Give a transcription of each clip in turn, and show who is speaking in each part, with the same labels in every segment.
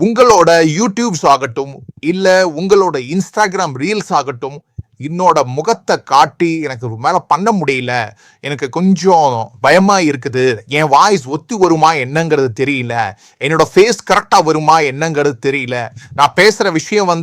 Speaker 1: உங்களோட யூடியூப்ஸ் ஆகட்டும் இல்ல உங்களோட இன்ஸ்டாகிராம் ரீல்ஸ் ஆகட்டும், என்னோட முகத்தை காட்டி எனக்கு மேல பண்ண முடியல, எனக்கு கொஞ்சம் பயமா இருக்குது, என் வாய்ஸ் ஒத்து வருமா என்னங்கிறது தெரியல, என்னோட ஃபேஸ் கரெக்டா வருமா என்னங்கிறது தெரியல, நான் பேசுற விஷயம்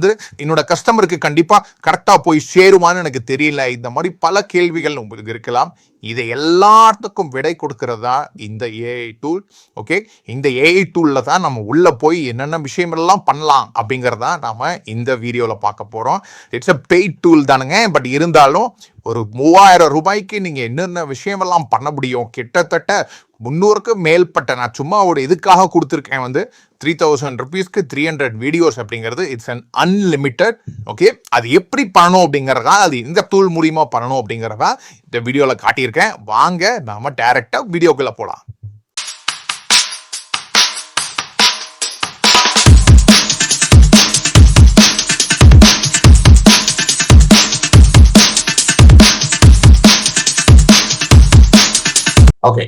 Speaker 1: என்னோட கஸ்டமருக்கு கண்டிப்பா கரெக்டா போய் சேருமான்னு எனக்கு தெரியல, இந்த மாதிரி பல கேள்விகள் உங்களுக்கு இருக்கலாம். இதை எல்லாத்துக்கும் விடை கொடுக்கறதா இந்த ஏஐ டூல். ஓகே, இந்த ஏஐ டூல்ல தான் நம்ம உள்ள போய் என்னென்ன விஷயமெல்லாம் பண்ணலாம் அப்படிங்கிறதா நாம இந்த வீடியோல பார்க்க போறோம். இட்ஸ் அ பெய்ட் டூல் தானுங்க, பட் இருந்தாலும் ஒரு 3000 ரூபாய்க்கு நீங்க என்னென்ன விஷயமெல்லாம் பண்ண முடியும், கிட்டத்தட்ட 300க்கு மேற்பட்ட, நான் சும்மா ஒரு இதுக்காக கொடுத்துருக்கேன் 3000 ருபீஸ்க்கு 300 வீடியோஸ் அப்படிங்கிறது. It's an unlimited. ஓகே, அது எப்படி பண்ணணும் அப்படிங்கிறதா, அது இந்த டூல் மூலியமா பண்ணணும் அப்படிங்கிறதா இந்த வீடியோல காட்டியிருக்கேன். வாங்க நாம டைரக்டா வீடியோக்குள்ள போலாம். ஓகே,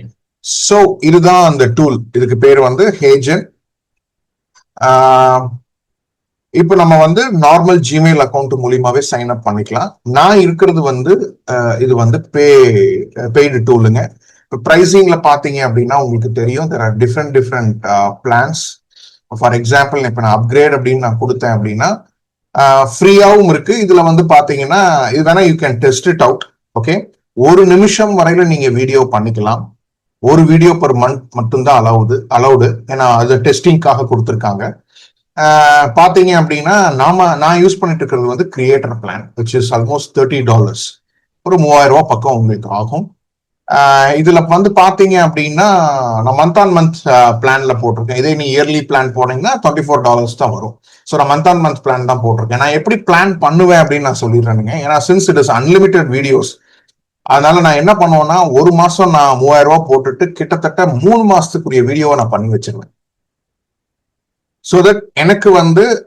Speaker 1: சோ இதுதான் அந்த டூல். இதுக்கு பேர் ஹேஜன். இப்போ நம்ம நார்மல் ஜிமெயில் அக்கௌண்ட் மூலியமாவே சைன் அப் பண்ணிக்கலாம். நான் இருக்கிறது இது பெய்டு டூலுங்க. இப்போ பிரைசிங்ல பாத்தீங்க அப்படின்னா உங்களுக்கு தெரியும், there are different plans. For example, இப்போ நான் அப்கிரேட் அப்படின்னு நான் கொடுத்தேன் அப்படின்னா ஃப்ரீயாவும் இருக்கு. இதுல பாத்தீங்கன்னா இது வேணா you can test it out. Okay, 1 நிமிஷம் வரையில நீங்க வீடியோ பண்ணிக்கலாம். ஒரு வீடியோ பர் மந்த் மட்டும்தான் அலௌடு. ஏன்னா அது டெஸ்டிங்காக கொடுத்துருக்காங்க. பாத்தீங்க அப்படின்னா நான் யூஸ் பண்ணிட்டு இருக்கிறது creator plan, which is almost $30. ஒரு 3000 ரூபாய் பக்கம் உங்களுக்கு ஆகும். இதுல பாத்தீங்க அப்படின்னா நான் மந்த் ஆன் மந்த் பிளான்ல போட்டிருக்கேன். இதே நீ இயர்லி பிளான் போனீங்கன்னா $24 தான் வரும். ஸோ நான் மந்த் ஆன் மந்த் பிளான் தான் போட்டிருக்கேன். நான் எப்படி பிளான் பண்ணுவேன் அப்படின்னு நான் சொல்லிடுறேனுங்க. ஏன்னா since it is unlimited videos, அதனால நான் என்ன பண்ணுவேன்னா 1 மாசம் நான் 3000 ரூபாய் போட்டுட்டு கிட்டத்தட்ட 3 மாசத்துக்குரிய வீடியோவை நான் பண்ணி வச்சிருவேன். ஸோ தட் எனக்கு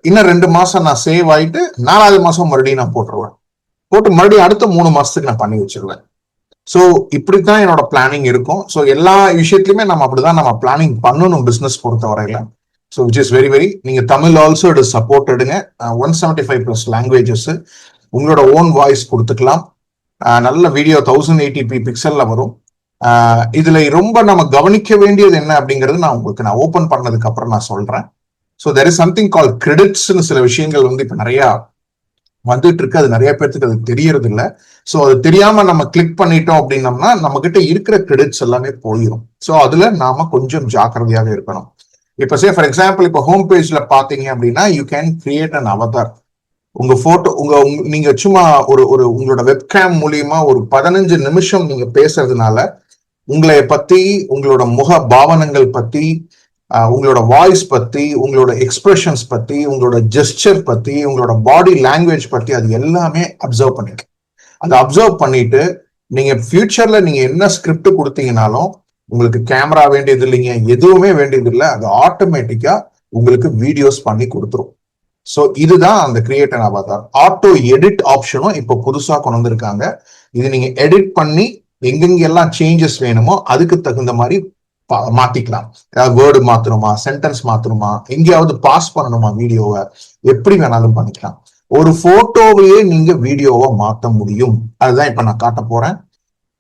Speaker 1: இன்னும் 2 மாசம் நான் சேவ் ஆயிட்டு 4வது மாசம் மறுபடியும் நான் போட்டு மறுபடியும் அடுத்த 3 மாசத்துக்கு நான் பண்ணி வச்சிருவேன். ஸோ இப்படித்தான் என்னோட பிளானிங் இருக்கும். ஸோ எல்லா விஷயத்துலயுமே நம்ம அப்படிதான் நம்ம பிளானிங் பண்ணணும் பிசினஸ் பொறுத்த வரையில. ஸோ விச் இஸ் வெரி நீங்க தமிழ் ஆல்சோ இட் இஸ் சப்போர்ட்டடுங்க. 175+ லாங்குவேஜஸ், உங்களோட ஓன் வாய்ஸ் கொடுத்துக்கலாம். நல்ல வீடியோ 1080p பிக்சல்ல வரும். இதுல ரொம்ப நம்ம கவனிக்க வேண்டியது என்ன அப்படிங்கிறது நான் ஓபன் பண்ணதுக்கு அப்புறம் நான் சொல்றேன். So there is something call கிரெடிட்ஸ்னு சில விஷயங்கள் இப்ப நிறைய வந்துட்டு இருக்கு. அது நிறைய பேருக்கு அது தெரியறது இல்லை. ஸோ அது தெரியாம நம்ம கிளிக் பண்ணிட்டோம் அப்படின்னம்னா நம்ம கிட்ட இருக்கிற கிரெடிட்ஸ் எல்லாமே போயிடும். ஸோ அதுல நாம கொஞ்சம் ஜாக்கிரதையாக இருக்கணும். இப்ப ஃபார் எக்ஸாம்பிள், இப்போ ஹோம் பேஜ்ல பாத்தீங்க அப்படின்னா you can create an Avatar. உங்க போட்டோ நீங்க சும்மா ஒரு உங்களோட வெப்கேம் மூலியமா ஒரு 15 நிமிஷம் நீங்க பேசுறதுனால உங்களை பத்தி, உங்களோட முக பாவனங்கள் பத்தி, உங்களோட வாய்ஸ் பத்தி, உங்களோட எக்ஸ்பிரஷன்ஸ் பத்தி, உங்களோட ஜெஸ்டர் பத்தி, உங்களோட பாடி லாங்குவேஜ் பத்தி அது எல்லாமே அப்சர்வ் பண்ணிட்டு, அதை அப்சர்வ் பண்ணிட்டு நீங்க ஃபியூச்சர்ல நீங்க என்ன ஸ்கிரிப்ட் கொடுத்தீங்கன்னாலும் உங்களுக்கு கேமரா வேண்டியது இல்லைங்க, எதுவுமே வேண்டியது இல்லை. அது ஆட்டோமேட்டிக்கா உங்களுக்கு வீடியோஸ் பண்ணி கொடுத்துரும். ஸோ இதுதான் அந்த create an Avatar. Auto edit ஆப்ஷனும் இப்போ புதுசா கொண்டு வந்திருக்காங்க. இது நீங்க எடிட் பண்ணி எங்கெங்கெல்லாம் சேஞ்சஸ் வேணுமோ அதுக்கு தகுந்த மாதிரி மாத்திக்கலாம். ஏதாவது வேர்டு மாத்தணுமா, சென்டென்ஸ் மாத்தணுமா, எங்கேயாவது பாஸ் பண்ணணுமா வீடியோவை, எப்படி வேணாலும் பண்ணிக்கலாம். ஒரு போட்டோவையே நீங்க வீடியோவை மாத்த முடியும். அதுதான் இப்ப நான் காட்ட போறேன்.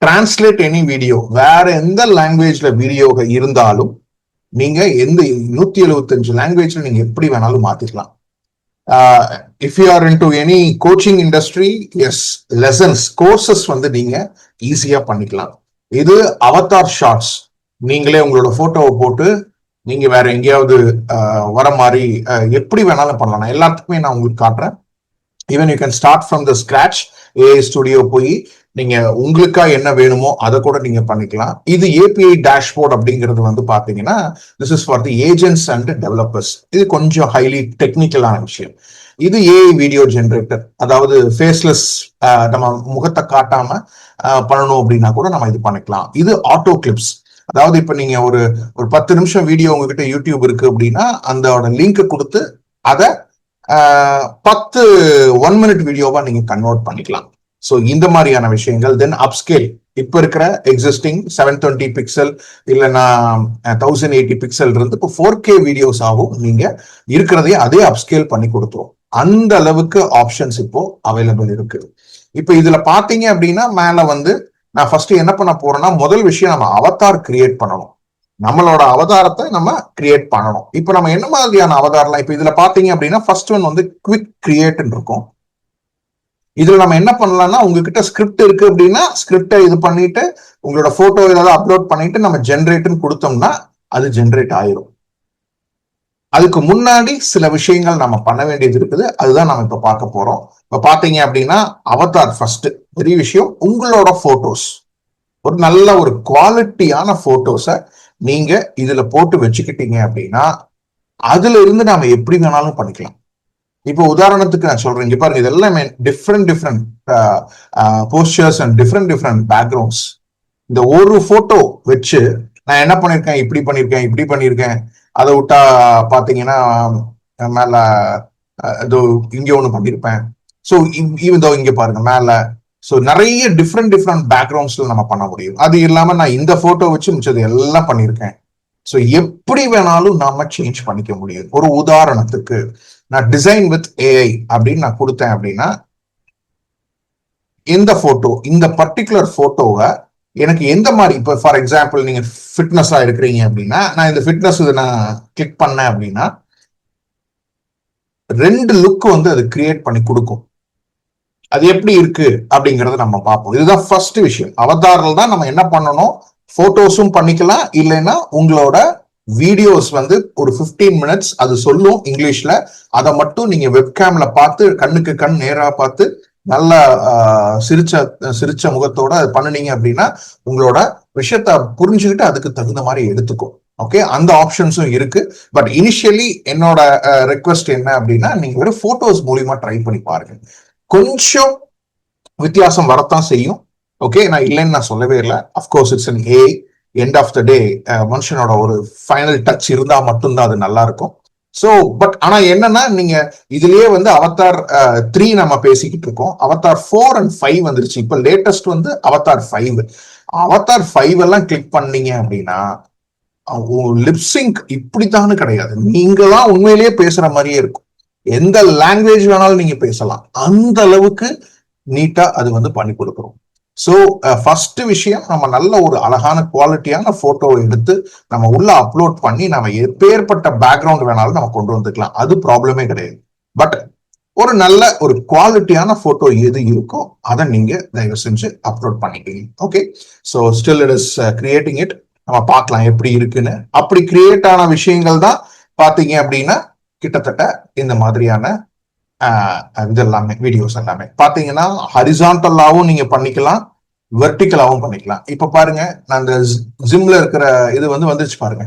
Speaker 1: டிரான்ஸ்லேட் எனி வீடியோ, வேற எந்த லாங்குவேஜ்ல வீடியோ இருந்தாலும் நீங்க 175 லாங்குவேஜ்ல நீங்க எப்படி வேணாலும் மாத்திக்கலாம். If you are into any coaching industry, yes, lessons, courses நீங்க ஈஸியா பண்ணிக்கலாம். இது அவதார் ஷார்ட்ஸ். நீங்களே உங்களோட போட்டோவை போட்டு நீங்க வேற எங்கேயாவது வர மாதிரி எப்படி வேணாலும் பண்ணலாம். நான் எல்லாத்துக்குமே நான் உங்களுக்கு காட்டுறேன். Even you can start from the scratch. AI studio போய் நீங்க உங்களுக்கா என்ன வேணுமோ அதை கூட நீங்க பண்ணிக்கலாம். இது ஏபிஐ டேஷ்போர்ட் அப்படிங்கிறது பாத்தீங்கன்னா this is for the agents and developers. இது கொஞ்சம் ஹைலி டெக்னிக்கலான விஷயம். இது ஏஐ வீடியோ ஜென்ரேட்டர், அதாவது ஃபேஸ்லெஸ், நம்ம முகத்தை காட்டாம பண்ணணும் அப்படின்னா கூட நம்ம இது பண்ணிக்கலாம். இது ஆட்டோ கிளிப்ஸ், அதாவது இப்ப நீங்க ஒரு 10 நிமிஷம் வீடியோ உங்ககிட்ட யூடியூப் இருக்கு அப்படின்னா அந்த லிங்க் கொடுத்து அதை 10 1 மினிட் வீடியோவா நீங்க கன்வெர்ட் பண்ணிக்கலாம். ஸோ இந்த மாதிரியான விஷயங்கள். தென் அப்ஸ்கேல், இப்ப இருக்கிற எக்ஸிஸ்டிங் 720 பிக்சல் இல்லைன்னா 1080 பிக்சல் இருந்து இப்போ 4K வீடியோஸ் ஆகும். நீங்க இருக்கிறதையே அதே அப்ஸ்கேல் பண்ணி கொடுத்துரும். அந்த அளவுக்கு ஆப்ஷன்ஸ் இப்போ அவைலபிள் இருக்கு. இப்ப இதுல பாத்தீங்க அப்படின்னா மேல வந்து நான் ஃபர்ஸ்ட் என்ன பண்ண போறேன்னா, முதல் விஷயம் நம்ம அவதார் கிரியேட் பண்ணணும். நம்மளோட அவதாரத்தை நம்ம கிரியேட் பண்ணணும். இப்ப நம்ம என்ன மாதிரியான அவதாரம்லாம் இப்ப இதுல பாத்தீங்க அப்படின்னா ஃபர்ஸ்ட் ஒன் வந்து குவிக் கிரியேட் இருக்கும். இதுல நம்ம என்ன பண்ணலாம்னா, உங்ககிட்ட ஸ்கிரிப்ட் இருக்கு அப்படின்னா ஸ்கிரிப்டை இது பண்ணிட்டு உங்களோட போட்டோ ஏதாவது அப்லோட் பண்ணிட்டு நம்ம ஜென்ரேட்னு கொடுத்தோம்னா அது ஜென்ரேட் ஆயிரும். அதுக்கு முன்னாடி சில விஷயங்கள் நம்ம பண்ண வேண்டியது இருக்குது. அதுதான் நம்ம இப்ப பார்க்க போறோம். இப்ப பாத்தீங்க அப்படின்னா அவதார் ஃபர்ஸ்ட் பெரிய விஷயம், உங்களோட போட்டோஸ் ஒரு நல்ல ஒரு குவாலிட்டியான போட்டோஸை நீங்க இதுல போட்டு வச்சுக்கிட்டீங்க அப்படின்னா அதுல இருந்து நாம எப்படி வேணாலும் பண்ணிக்கலாம். இப்போ உதாரணத்துக்கு நான் சொல்றேன், இங்க பாருங்க, இது எல்லாமே different posters and different backgrounds. இந்த ஒரு போட்டோ வச்சு நான் என்ன பண்ணிருக்கேன், இப்படி பண்ணிருக்கேன். அதை விட்டா பாத்தீங்கன்னா மேல ஏதோ இங்க ஒண்ணு பண்ணிருப்பேன். ஸோ இங்க பாருங்க மேல. ஸோ நிறைய டிஃப்ரெண்ட் பேக்ரவுண்ட்ஸ்ல நம்ம பண்ண முடியும். அது இல்லாம நான் இந்த போட்டோ வச்சு மிச்சது எல்லாம் பண்ணிருக்கேன். ஸோ எப்படி வேணாலும் நாம சேஞ்ச் பண்ணிக்க முடியும். ஒரு உதாரணத்துக்கு நான் டிசைன் வித் ஏஐ அப்படின்னு நான் கொடுத்தேன் அப்படின்னா இந்த போட்டோ, இந்த பர்டிகுலர் போட்டோவை எனக்கு எந்த மாதிரி, இப்போ ஃபார் எக்ஸாம்பிள் நீங்க ஃபிட்னஸா இருக்கிறீங்க அப்படின்னா நான் இந்த ஃபிட்னஸ் இதை நான் கிளிக் பண்ணேன் அப்படின்னா 2 லுக் வந்து அது கிரியேட் பண்ணி கொடுக்கும். அது எப்படி இருக்கு அப்படிங்கறத நம்ம பார்ப்போம். இதுதான் ஃபர்ஸ்ட் விஷயம். அவதாரில் தான் நம்ம என்ன பண்ணணும், போட்டோஸும் பண்ணிக்கலாம், இல்லைன்னா உங்களோட வீடியோஸ் வந்து ஒரு 15 மினிட்ஸ் அது சொல்லும் இங்கிலீஷ்ல. அதை மட்டும் நீங்க வெப்கேம்ல பார்த்து கண்ணுக்கு கண் நேரா பார்த்து நல்ல சிரிச்ச முகத்தோட அது பண்ணுனீங்க அப்படின்னா உங்களோட விஷயத்த புரிஞ்சுக்கிட்டு அதுக்கு தகுந்த மாதிரி எடுத்துக்கும். ஓகே, அந்த ஆப்ஷன்ஸும் இருக்கு. பட் இனிஷியலி என்னோட ரெக்வெஸ்ட் என்ன அப்படின்னா, நீங்க ஒரு போட்டோஸ் மூலியமா ட்ரை பண்ணி பாருங்க. கொஞ்சம் வித்தியாசம் வரத்தான் செய்யும். ஓகே, நான் இல்லைன்னு நான் சொல்லவே இல்லை. Of course it's an AI. End of the day மனுஷனோட ஒரு ஃபைனல் டச் இருந்தா மட்டும்தான் அது நல்லா இருக்கும். ஸோ பட் ஆனா என்னன்னா, நீங்க இதுலயே வந்து அவதார் 3 நம்ம பேசிக்கிட்டு இருக்கோம். அவதார் 4 and 5 வந்துருச்சு. இப்ப லேட்டஸ்ட் வந்து அவதார் 5. அவதார் 5 எல்லாம் கிளிக் பண்ணீங்க அப்படின்னா லிப்சிங்க் இப்படித்தானு கிடையாது. நீங்க தான் உண்மையிலேயே பேசுற மாதிரியே இருக்கும். எந்த லாங்குவேஜ் வேணாலும் நீங்க பேசலாம். அந்த அளவுக்கு நீட்டா அது வந்து பண்ணி கொடுக்குறோம். ஸோ ஃபர்ஸ்ட் விஷயம், நம்ம நல்ல ஒரு அழகான குவாலிட்டியான போட்டோவை எடுத்து நம்ம உள்ள அப்லோட் பண்ணி நம்ம எப்பேற்பட்ட பேக்ரவுண்ட் வேணாலும் நம்ம கொண்டு வந்துக்கலாம். அது ப்ராப்ளமே கிடையாது. பட் ஒரு நல்ல ஒரு குவாலிட்டியான போட்டோ எது இருக்கோ அதை நீங்க தயவு செஞ்சு அப்லோட் பண்ணிக்கிறீங்க. Okay, so still it is creating it. நம்ம பார்க்கலாம் எப்படி இருக்குன்னு. அப்படி கிரியேட் ஆன விஷயங்கள் தான் பாத்தீங்க அப்படின்னா கிட்டத்தட்ட இந்த மாதிரியான இது எல்லாமே வீடியோஸ் எல்லாமே பாத்தீங்கன்னா ஹரிசான்டலாவும் நீங்க பண்ணிக்கலாம், வெர்டிகலாவும் பண்ணிக்கலாம். இப்ப பாருங்க, நான் இந்த ஜிம்ல இருக்கிற இது வந்து வந்துருச்சு பாருங்க,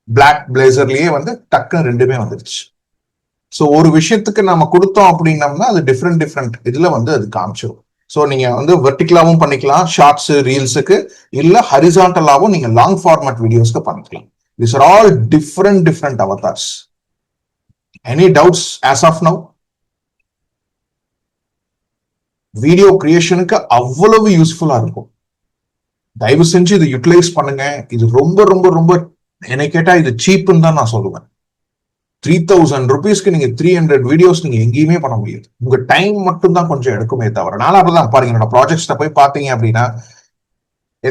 Speaker 1: பிளாக் பிளேசர்லயே வந்து டக்குன்னு ரெண்டுமே வந்துருச்சு. ஸோ ஒரு விஷயத்துக்கு நம்ம கொடுத்தோம் அப்படின்னம்னா அது டிஃப்ரெண்ட் இதுல வந்து அது காமிச்சிடும். ஸோ நீங்க வந்து வெர்டிகலாவும் பண்ணிக்கலாம் ஷார்ட்ஸ் ரீல்ஸுக்கு, இல்ல ஹரிசான்டலாவும் நீங்க லாங் ஃபார்மேட் வீடியோஸ்க்கு பண்ணிக்கலாம். This are all different avatars. Any doubts as of now? Video கிரியேஷனுக்கு அவ்வளவு யூஸ்ஃபுல்லா இருக்கும். தயவு செஞ்சு இதை யூட்டிலைஸ் பண்ணுங்க. இது ரொம்ப என்னை கேட்டா இது சீப்புன்னு தான் நான் சொல்லுவேன். 3000 rupeesக்கு நீங்க 300 வீடியோஸ் நீங்க எங்கேயுமே பண்ண முடியாது. உங்க டைம் மட்டும் தான் கொஞ்சம் எடுக்குமே தவிர. நானும் அப்படிதான் பாருங்க, என்னோட ப்ராஜெக்ட்ஸ்ல போய் பாத்தீங்க அப்படின்னா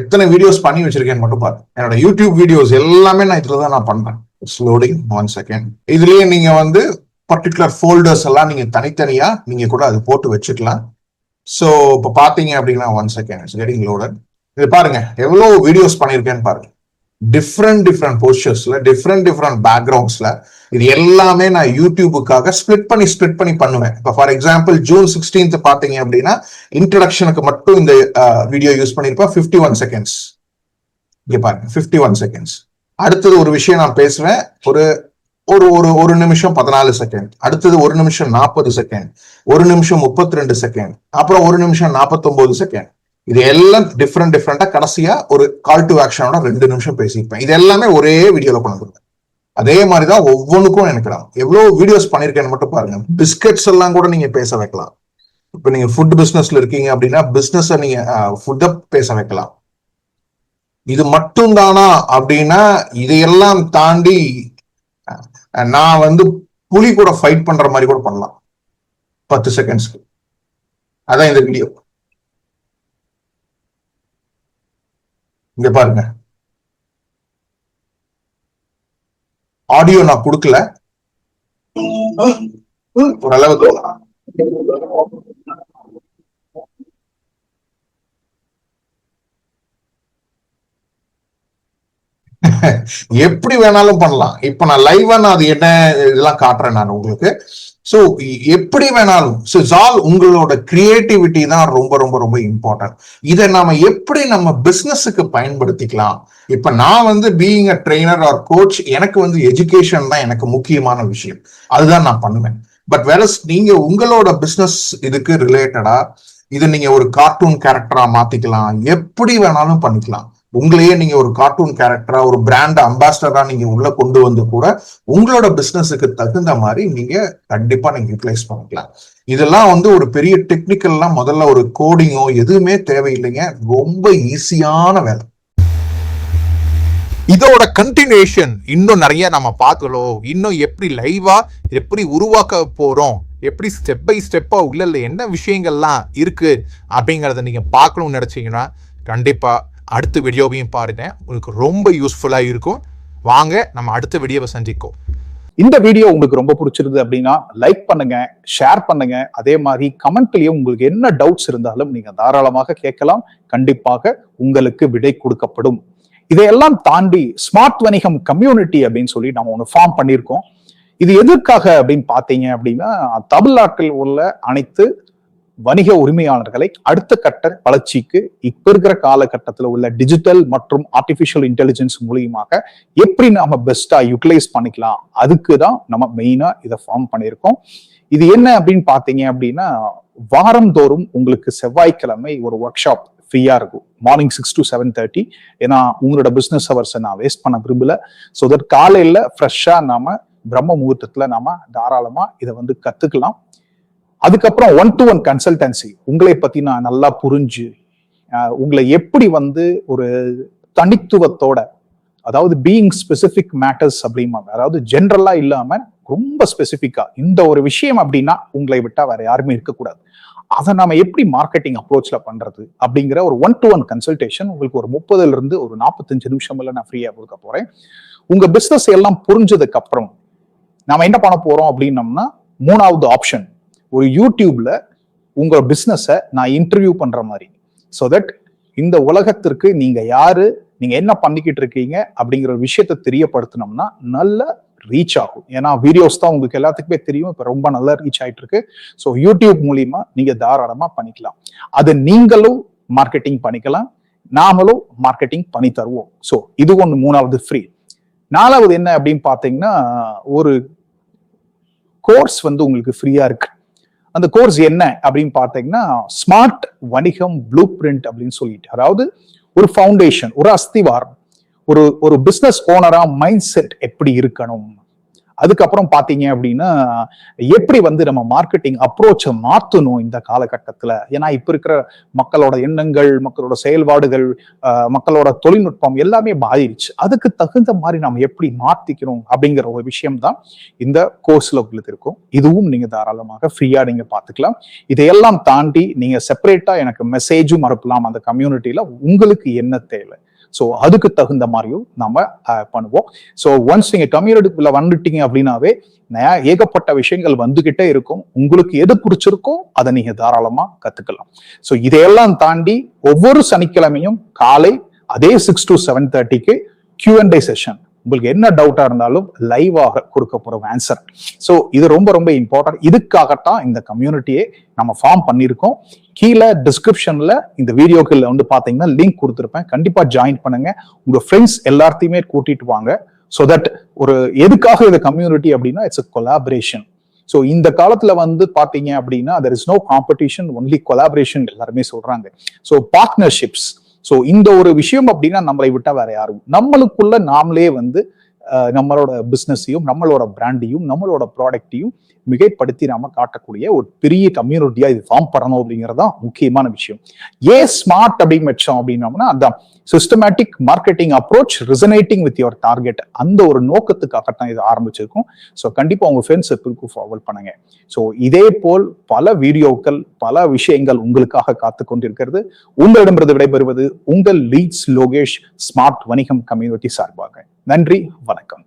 Speaker 1: எத்தனை வீடியோஸ் பண்ணி வச்சிருக்கேன்னு மட்டும் பாருங்க. என்னோட யூடியூப் வீடியோஸ் எல்லாமே நான் இதுலதான் நான் பண்றேன். It's loading 1 second. இதுலயே நீங்க வந்து பர்டிகுலர் ஃபோல்டர்ஸ் எல்லாம் நீங்க தனித்தனியா நீங்க கூட அது போட்டு வச்சுக்கலாம். ஸோ இப்போ பாத்தீங்க அப்படின்னா 1 second இட்ஸ் கெட்டிங் லோடட். இது பாருங்க எவ்வளவு வீடியோஸ் பண்ணிருக்கேன்னு பாருங்க. டிஃப்ரெண்ட் போஸ்டர்ஸ்ல டிஃப்ரெண்ட் பேக்ரவுண்ட்ஸ்ல. இது எல்லாமே நான் யூடியூபுக்காக ஸ்பிளிட் பண்ணி பண்ணுவேன். இப்போ ஃபார் எக்ஸாம்பிள் June 16th பாத்தீங்க அப்படின்னா இன்ட்ரடக்ஷனுக்கு மட்டும் இந்த வீடியோ யூஸ் பண்ணிருப்பேன். 51 seconds. இங்க பாருங்க 51 seconds. அடுத்தது ஒரு விஷயம் நான் பேசுவேன், ஒரு ஒரு ஒரு நிமிஷம் 14 செகண்ட். அடுத்தது 1 நிமிஷம் 40 செகண்ட், 1 நிமிஷம் 32 செகண்ட், அப்புறம் 1 நிமிஷம் 49 செகண்ட். இது எல்லாம் டிஃப்ரெண்டா கடைசியா ஒரு கால் டு ஆக்ஷனோட 2 நிமிஷம் பேசியிருப்பேன். இது எல்லாமே ஒரே வீடியோல கொண்டு. அதே மாதிரிதான் ஒவ்வொன்றுக்கும் எனக்கு எவ்வளவு வீடியோஸ் பண்ணிருக்கேன்னு மட்டும் பாருங்க. பிஸ்கெட்ஸ் எல்லாம் கூட நீங்க பேச வைக்கலாம். இப்ப நீங்க ஃபுட் பிசினஸ்ல இருக்கீங்க அப்படின்னா பிசினஸ் நீங்க ஃபுட்டை பேச வைக்கலாம். இது மட்டும் தானா அப்படின்னா இதையெல்லாம் தாண்டி நான் வந்து புலி கூட ஃபைட் பண்ற மாதிரி கூட பண்ணலாம் 10 செகண்ட்ஸ்க்கு. அதான் இந்த வீடியோ. இங்க பாருங்க, ஆடியோ நான் கொடுக்கல, ஓரளவுக்கு எப்படி வேணாலும் பண்ணலாம். இப்ப நான் லைவா நான் அது என்ன இதெல்லாம் காட்டுறேன் நான் உங்களுக்கு. சோ எப்படி வேணாலும் உங்களோட கிரியேட்டிவிட்டி தான் ரொம்ப ரொம்ப ரொம்ப இம்பார்ட்டன்ட். இதை நாம எப்படி நம்ம பிசினஸுக்கு பயன்படுத்திக்கலாம். இப்ப நான் வந்து being a trainer or coach, எனக்கு வந்து எஜுகேஷன் தான் எனக்கு முக்கியமான விஷயம், அதுதான் நான் பண்ணுவேன். பட் வேற நீங்க உங்களோட பிசினஸ் இதுக்கு ரிலேட்டடா இது நீங்க ஒரு கார்ட்டூன் கேரக்டரா மாத்திக்கலாம், எப்படி வேணாலும் பண்ணிக்கலாம். உங்களையே நீங்க ஒரு கார்ட்டூன் கேரக்டரா, ஒரு பிராண்ட் அம்பாசிடரா நீங்க உள்ள கொண்டு வந்து கூட உங்களோட பிசினஸுக்கு தகுந்த மாதிரி நீங்க கண்டிப்பா நீங்க யூட்டிலைஸ் பண்ணிக்கலாம். இதெல்லாம் வந்து ஒரு பெரிய டெக்னிக்கல்லாம் முதல்ல ஒரு கோடிங்கோ எதுவுமே தேவையில்லைங்க, ரொம்ப ஈஸியான வேலை. இதோட கண்டினியூஷன் இன்னும் நிறைய நம்ம பார்க்கலாம். இன்னும் எப்படி லைவா எப்படி உருவாக்க போறோம், எப்படி ஸ்டெப் பை ஸ்டெப்பா உள்ள என்ன விஷயங்கள்லாம் இருக்கு அப்படிங்கறத நீங்க பார்க்கணும்னு நினைச்சீங்கன்னா கண்டிப்பா அடுத்த வீடியோவையும் பாருங்க, உங்களுக்கு ரொம்ப யூஸ்ஃபுல்லா இருக்கும். வாங்க நம்ம அடுத்த வீடியோவை சந்திக்கும்.
Speaker 2: இந்த வீடியோ உங்களுக்கு ரொம்ப பிடிச்சிருது அப்படின்னா லைக் பண்ணுங்க, ஷேர் பண்ணுங்க. அதே மாதிரி கமெண்ட்லயும் உங்களுக்கு என்ன டவுட்ஸ் இருந்தாலும் நீங்க தாராளமாக கேட்கலாம். கண்டிப்பாக உங்களுக்கு விடை கொடுக்கப்படும். இதையெல்லாம் தாண்டி ஸ்மார்ட் வணிகம் கம்யூனிட்டி அப்படின்னு சொல்லி நம்ம ஒன்று ஃபார்ம் பண்ணியிருக்கோம். இது எதற்காக அப்படின்னு பார்த்தீங்க அப்படின்னா, தமிழ்நாட்டில் உள்ள அனைத்து வணிக உரிமையாளர்களை அடுத்த கட்ட வளர்ச்சிக்கு இப்ப இருக்கிற காலகட்டத்தில் உள்ள டிஜிட்டல் மற்றும் ஆர்டிபிஷியல் இன்டெலிஜென்ஸ் மூலியமாக எப்படி நாம பெஸ்டா யூட்டிலைஸ் பண்ணிக்கலாம், அதுக்கு தான் நம்ம மெயினா இதை ஃபார்ம் பண்ணியிருக்கோம். இது என்ன அப்படின்னு பாத்தீங்க அப்படின்னா, வாரந்தோறும் உங்களுக்கு செவ்வாய்க்கிழமை ஒரு ஒர்க் ஷாப் ஃப்ரீயா இருக்கும், மார்னிங் 6 to 7:30. ஏன்னா உங்களோட பிசினஸ் ஹவர்ஸை நான் வேஸ்ட் பண்ண விரும்பல. ஸோ தட் காலையில ஃப்ரெஷ்ஷா நாம பிரம்ம முகூர்த்தத்துல நாம தாராளமா இதை வந்து கத்துக்கலாம். அதுக்கப்புறம் 1-to-1 கன்சல்டன்சி, உங்களை பத்தி நான் நல்லா புரிஞ்சு உங்களை எப்படி வந்து ஒரு தனித்துவத்தோட, அதாவது பீயிங் ஸ்பெசிபிக் மேட்டர்ஸ் அப்படிம்பாங்க, அதாவது ஜென்ரலா இல்லாம ரொம்ப ஸ்பெசிபிக்கா இந்த ஒரு விஷயம் அப்படின்னா உங்களை விட்டா வேற யாருமே இருக்கக்கூடாது, அதை நாம எப்படி மார்க்கெட்டிங் அப்ரோச்ல பண்றது அப்படிங்கிற ஒரு 1-to-1 கன்சல்டேஷன் உங்களுக்கு ஒரு 30 இருந்து ஒரு 45 நிமிஷம்ல நான் ஃப்ரீயா கொடுக்க போறேன். உங்க பிசினஸ் எல்லாம் புரிஞ்சதுக்கு அப்புறம் நாம என்ன பண்ண போறோம் அப்படின்னம்னா, மூணாவது ஆப்ஷன், ஒரு யூடியூப்ல உங்க பிசினஸை நான் இன்டர்வியூ பண்ற மாதிரி, சோ தட் இந்த உலகத்திற்கு நீங்க யாரு, நீங்க என்ன பண்ணிக்கிட்டு இருக்கீங்க அப்படிங்கிற ஒரு விஷயத்த தெரியப்படுத்தினோம்னா நல்ல ரீச் ஆகும். ஏன்னா வீடியோஸ் தான் உங்களுக்கு எல்லாத்துக்குமே தெரியும், இப்ப ரொம்ப நல்லா ரீச் ஆயிட்டு இருக்கு. ஸோ யூடியூப் மூலியமா நீங்க தாராளமா பண்ணிக்கலாம். அது நீங்களும் மார்க்கெட்டிங் பண்ணிக்கலாம், நாமளும் மார்க்கெட்டிங் பண்ணி தருவோம். ஸோ இது ஒன்று மூணாவது ஃப்ரீ. நாலாவது என்ன அப்படின்னு பாத்தீங்கன்னா, ஒரு கோர்ஸ் வந்து உங்களுக்கு ஃப்ரீயா இருக்கு. அந்த கோர்ஸ் என்ன அப்படின்னு பாத்தீங்கன்னா, ஸ்மார்ட் வணிகம் ப்ளூ பிரிண்ட் அப்படின்னு சொல்லிட்டு, அதாவது ஒரு ஃபவுண்டேஷன், ஒரு அஸ்திவாரம், ஒரு பிசினஸ் ஓனரா மைண்ட் செட் எப்படி இருக்கணும், அதுக்கப்புறம் பாத்தீங்க அப்படின்னா எப்படி வந்து நம்ம மார்க்கெட்டிங் அப்ரோச்சை மாத்தணும் இந்த காலகட்டத்துல. ஏன்னா இப்ப இருக்கிற மக்களோட எண்ணங்கள், மக்களோட செயல்பாடுகள், மக்களோட தொழில்நுட்பம் எல்லாமே மாறிடுச்சு. அதுக்கு தகுந்த மாதிரி நம்ம எப்படி மாத்திக்கணும் அப்படிங்கிற ஒரு விஷயம் தான் இந்த கோர்ஸ்ல உங்களுக்கு இருக்கும். இதுவும் நீங்க தாராளமாக ஃப்ரீயா நீங்க பாத்துக்கலாம். இதையெல்லாம் தாண்டி நீங்க செப்பரேட்டா எனக்கு மெசேஜும் அனுப்பலாம் அந்த கம்யூனிட்டியில, உங்களுக்கு என்ன தேவை, ஸோ அதுக்கு தகுந்த மாதிரியும் நம்ம பண்ணுவோம். ஸோ ஒன்ஸ் நீங்க கம்யூனிட்டிக்குள்ள வந்துட்டீங்க அப்படின்னாவே ஏகப்பட்ட விஷயங்கள் வந்துகிட்டே இருக்கும். உங்களுக்கு எது பிடிச்சிருக்கோ அதை நீங்க தாராளமா கத்துக்கலாம். ஸோ இதையெல்லாம் தாண்டி ஒவ்வொரு சனிக்கிழமையும் காலை அதே 6 to 7:30 Q&A செஷன், உங்களுக்கு என்ன டவுட்டா இருந்தாலும் லைவாக கொடுக்க போற ஆன்சர். ஸோ இது ரொம்ப ரொம்ப இம்பார்ட்டன்ட். இதுக்காகத்தான் இந்த கம்யூனிட்டியை நம்ம ஃபார்ம் பண்ணியிருக்கோம். கீழே டிஸ்கிரிப்ஷன்ல இந்த வீடியோக்குள்ள வந்து பாத்தீங்கன்னா லிங்க் கொடுத்துருப்பேன், கண்டிப்பா ஜாயின் பண்ணுங்க. உங்க ஃப்ரெண்ட்ஸ் எல்லாத்தையுமே கூட்டிட்டு வாங்க. ஸோ தட் ஒரு எதுக்காக இந்த கம்யூனிட்டி அப்படின்னா, இட்ஸ் a கொலாபரேஷன். ஸோ இந்த காலத்துல வந்து பாத்தீங்க அப்படின்னா there is no competition, only collaboration எல்லாருமே சொல்றாங்க. ஸோ பார்ட்னர்ஷிப்ஸ், ஸோ இந்த ஒரு விஷயம் அப்படின்னா நம்மளை விட்டா வேற யாரும், நம்மளுக்குள்ள நாமளே வந்து நம்மளோட பிசினஸையும் நம்மளோட பிராண்டையும் நம்மளோட ப்ராடக்டையும் மிகைப்படுத்தி நாம காட்டக்கூடிய ஒரு பெரிய கம்யூனிட்டியா இது ஃபார்ம் பண்ணணும் அப்படிங்கறதுதான் முக்கியமான விஷயம். ஏன் ஸ்மார்ட் அப்படின்னு வச்சோம் அப்படின்னோம்னா அதான் systematic marketing approach resonating with your target, அந்த ஒரு நோக்கத்துக்காகத்தான் இது ஆரம்பிச்சிருக்கும். ஸோ கண்டிப்பா உங்க ஃப்ரெண்ட்ஸ் சர்க்கிளுக்கு ஃபார்வர்ட் பண்ணுங்க. ஸோ இதே போல் பல வீடியோக்கள் பல விஷயங்கள் உங்களுக்காக காத்து கொண்டிருக்கிறது. உங்களிடமிருந்து விடைபெறுவது உங்கள் லீட்ஸ் லோகேஷ், ஸ்மார்ட் வணிகம் கம்யூனிட்டி சார்பாக. நன்றி, வணக்கம்.